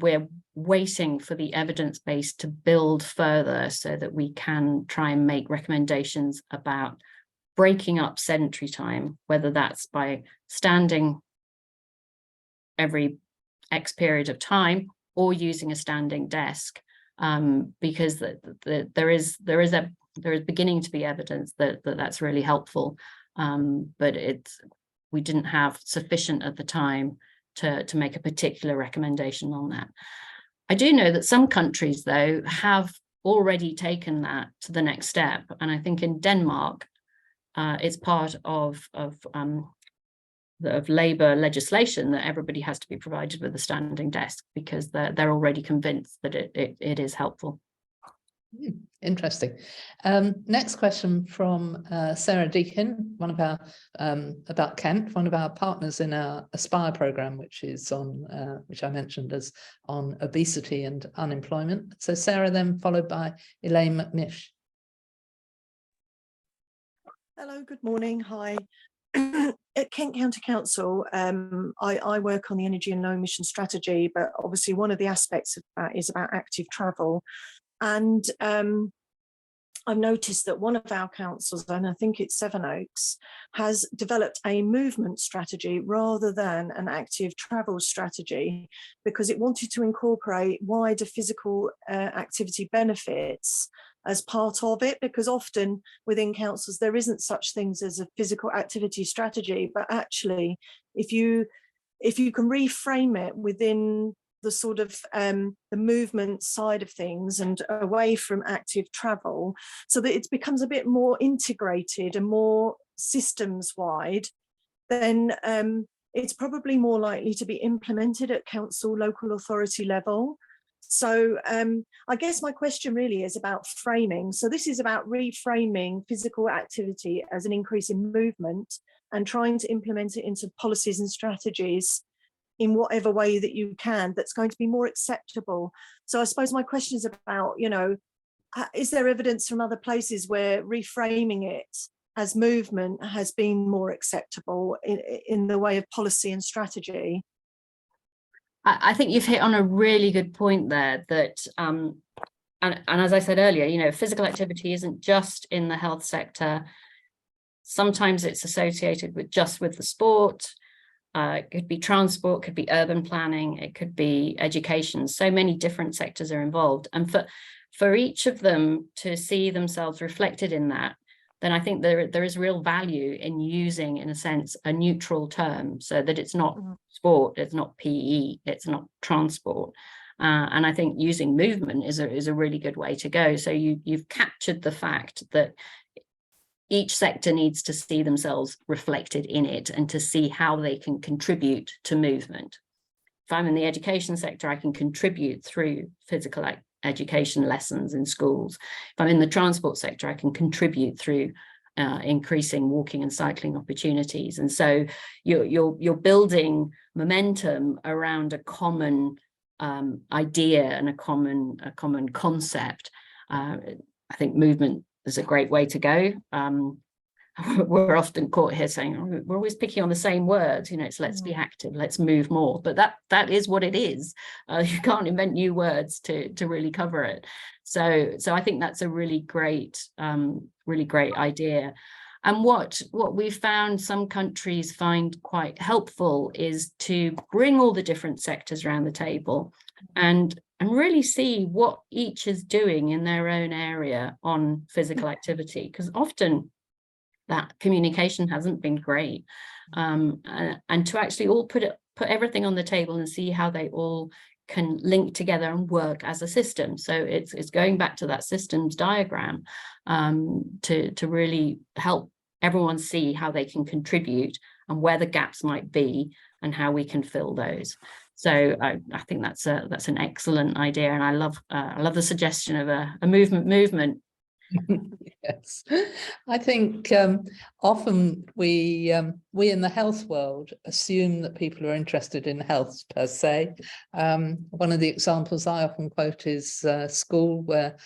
we're waiting for the evidence base to build further so that we can try and make recommendations about breaking up sedentary time, whether that's by standing every X period of time or using a standing desk, because there is beginning to be evidence that that's really helpful, but we didn't have sufficient at the time to make a particular recommendation on that. I do know that some countries, though, have already taken that to the next step, and I think in Denmark, it's part of Labour legislation that everybody has to be provided with a standing desk because they're already convinced that it is helpful. Interesting. Next question from Sarah Deakin, one of our about Kent, one of our partners in our Aspire program, which is on which I mentioned as on obesity and unemployment. So Sarah, then followed by Elaine McNish. Hello, good morning. Hi. At Kent County Council, I work on the energy and low emission strategy, but obviously one of the aspects of that is about active travel. And I've noticed that one of our councils, and I think it's Sevenoaks, has developed a movement strategy rather than an active travel strategy, because it wanted to incorporate wider physical activity benefits as part of it, because often within councils there isn't such things as a physical activity strategy, but actually if you can reframe it within the sort of the movement side of things and away from active travel, so that it becomes a bit more integrated and more systems wide, then it's probably more likely to be implemented at council local authority level. So I guess my question really is about framing. So this is about reframing physical activity as an increase in movement and trying to implement it into policies and strategies in whatever way that you can, that's going to be more acceptable. So I suppose my question is about, is there evidence from other places where reframing it as movement has been more acceptable in the way of policy and strategy? I think you've hit on a really good point there, that and as I said earlier, physical activity isn't just in the health sector. Sometimes it's associated with the sport. It could be transport, could be urban planning, it could be education. So many different sectors are involved, and for each of them to see themselves reflected in that, then I think there is real value in using, in a sense, a neutral term, so that it's not sport, it's not PE, it's not transport. And I think using movement is a really good way to go. So you've captured the fact that each sector needs to see themselves reflected in it and to see how they can contribute to movement. If I'm in the education sector, I can contribute through physical education lessons in schools. If I'm in the transport sector, I can contribute through increasing walking and cycling opportunities. And so you're building momentum around a common idea and a common concept. I think movement is a great way to go. We're often caught here saying, oh, we're always picking on the same words, you know, it's let's be active, let's move more, but that is what it is. You can't invent new words to really cover it. So I think that's a really great idea. And what we've found some countries find quite helpful is to bring all the different sectors around the table and really see what each is doing in their own area on physical activity, because often that communication hasn't been great, and to actually all put everything on the table and see how they all can link together and work as a system. So it's going back to that systems diagram to really help everyone see how they can contribute and where the gaps might be and how we can fill those. So I think that's an excellent idea, and I love the suggestion of a movement. Yes, I think often we in the health world assume that people are interested in health per se. One of the examples I often quote is school, where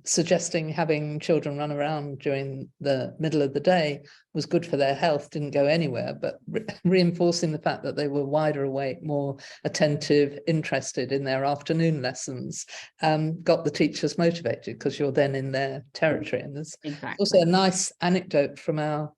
suggesting having children run around during the middle of the day was good for their health didn't go anywhere, but reinforcing the fact that they were wider awake, more attentive, interested in their afternoon lessons got the teachers motivated, because you're then in their territory. And there's also a nice anecdote from our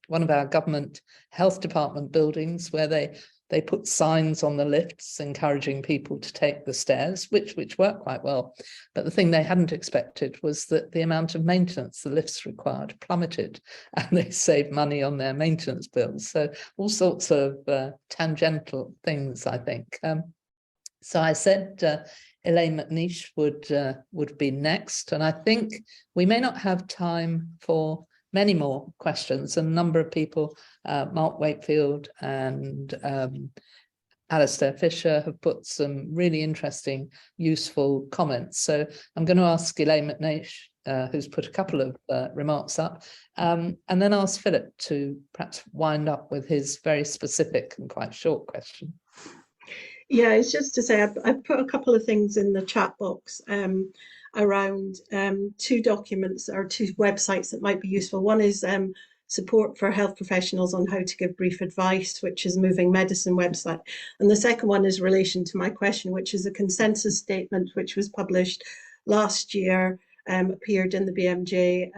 one of our government health department buildings, where they put signs on the lifts encouraging people to take the stairs, which worked quite well. But the thing they hadn't expected was that the amount of maintenance the lifts required plummeted, and they saved money on their maintenance bills. So all sorts of tangential things, I think. So I said Elaine McNeish would be next, and I think we may not have time for many more questions. A number of people, Mark Wakefield and Alistair Fisher, have put some really interesting, useful comments. So I'm going to ask Elaine McNeish, who's put a couple of remarks up, and then ask Philip to perhaps wind up with his very specific and quite short question. Yeah, it's just to say I've put a couple of things in the chat box around two documents or two websites that might be useful. One is support for health professionals on how to give brief advice, which is a Moving Medicine website. And the second one is relation to my question, which is a consensus statement which was published last year, appeared in the BMJ,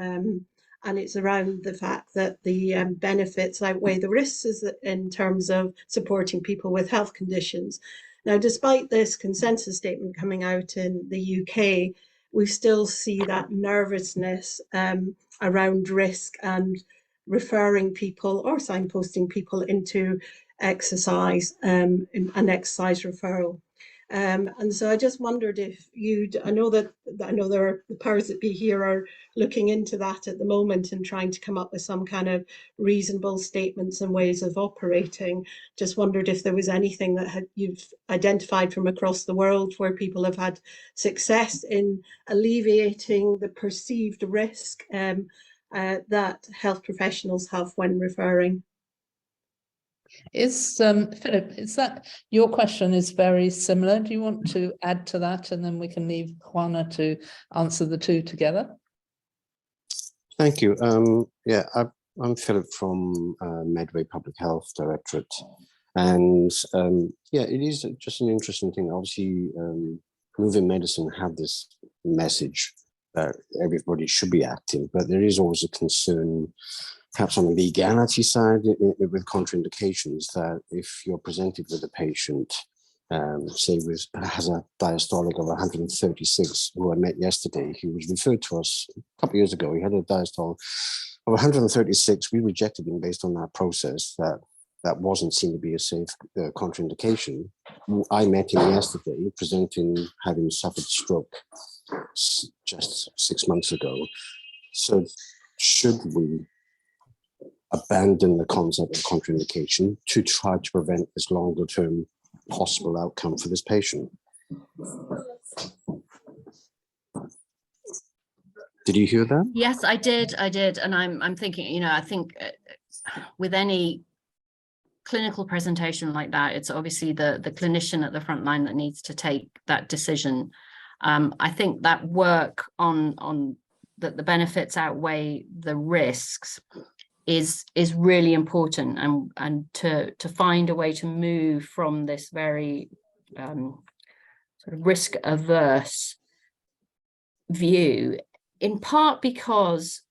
and it's around the fact that the benefits outweigh the risks in terms of supporting people with health conditions. Now, despite this consensus statement coming out in the UK, we still see that nervousness around risk and referring people or signposting people into exercise, an exercise referral. And so I just wondered if I know there are the powers that be here are looking into that at the moment and trying to come up with some kind of reasonable statements and ways of operating. Just wondered if there was anything that you've identified from across the world where people have had success in alleviating the perceived risk that health professionals have when referring. Is Philip, is that your question is very similar? Do you want to add to that, and then we can leave Juana to answer the two together? Thank you. Yeah, I'm Philip from Medway Public Health Directorate, and yeah, it is just an interesting thing. Obviously, Moving Medicine have this message that everybody should be acting, but there is always a concern, perhaps on the legality side, with contraindications, that if you're presented with a patient, say has a diastolic of 136, who I met yesterday, he was referred to us a couple of years ago. He had a diastolic of 136. We rejected him based on that process, that wasn't seen to be a safe contraindication. I met him yesterday, presenting having suffered stroke just 6 months ago. So should we abandon the concept of contraindication to try to prevent this longer term possible outcome for this patient? Did you hear that? Yes, I did. And I'm thinking, you know, I think with any clinical presentation like that, it's obviously the clinician at the front line that needs to take that decision. I think that work on that the benefits outweigh the risks is really important, and to find a way to move from this very sort of risk averse view, in part because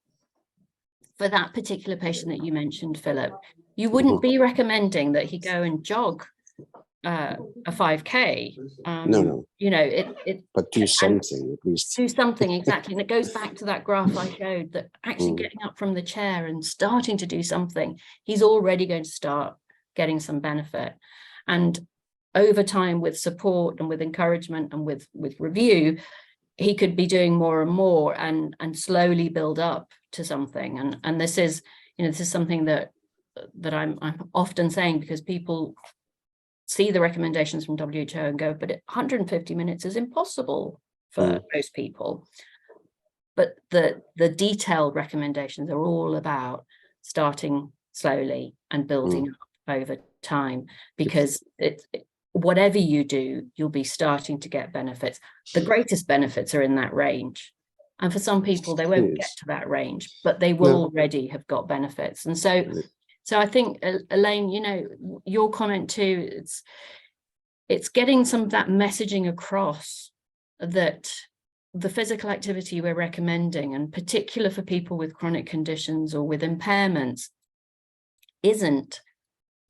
for that particular patient that you mentioned, Philip, you wouldn't be recommending that he go and jog a 5K. No. You know, But do something at least. Do something, exactly. And it goes back to that graph I showed, that actually getting up from the chair and starting to do something, he's already going to start getting some benefit. And over time, with support and with encouragement and with review, he could be doing more and more and slowly build up to something. And this is, you know, this is something that I'm often saying, because people see the recommendations from WHO and go, but 150 minutes is impossible for most people. But the detailed recommendations are all about starting slowly and building up over time, because whatever you do, you'll be starting to get benefits. The greatest benefits are in that range. And for some people, they won't get to that range, but they will already have got benefits. And so I think, Elaine, you know, your comment too, it's getting some of that messaging across, that the physical activity we're recommending, and particular for people with chronic conditions or with impairments, isn't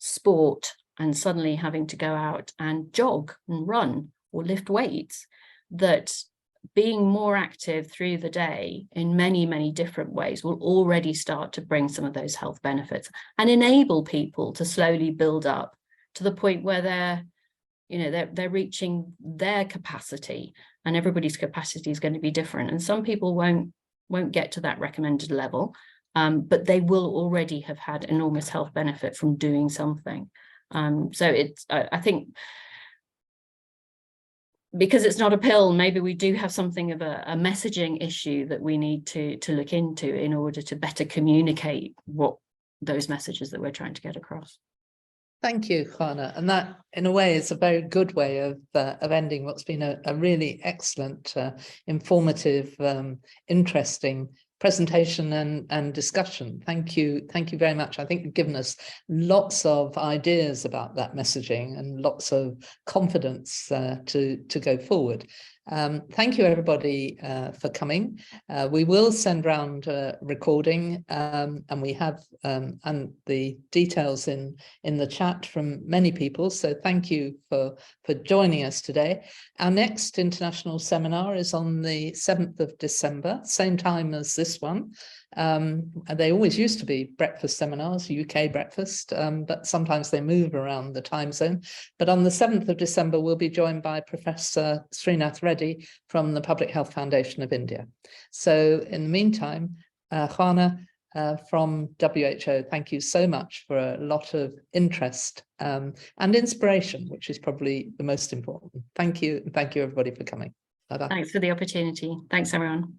sport and suddenly having to go out and jog and run or lift weights, that being more active through the day in many, many different ways will already start to bring some of those health benefits and enable people to slowly build up to the point where they're reaching their capacity, and everybody's capacity is going to be different. And some people won't get to that recommended level, but they will already have had enormous health benefit from doing something. So I think, because it's not a pill, maybe we do have something of a messaging issue that we need to look into in order to better communicate what those messages that we're trying to get across. Thank you, Juana. And that, in a way, is a very good way of ending what's been a really excellent, informative, interesting presentation and discussion. Thank you very much. I think you've given us lots of ideas about that messaging and lots of confidence to go forward. Thank you, everybody, for coming. We will send round a recording, and we have and the details in the chat from many people. So thank you for joining us today. Our next international seminar is on the 7th of December, same time as this one. They always used to be breakfast seminars, UK breakfast, but sometimes they move around the time zone. But on the 7th of December, we'll be joined by Professor Srinath Reddy from the Public Health Foundation of India. So in the meantime, Juana from WHO, thank you so much for a lot of interest and inspiration, which is probably the most important. Thank you. And thank you, everybody, for coming. Bye-bye. Thanks for the opportunity. Thanks, everyone.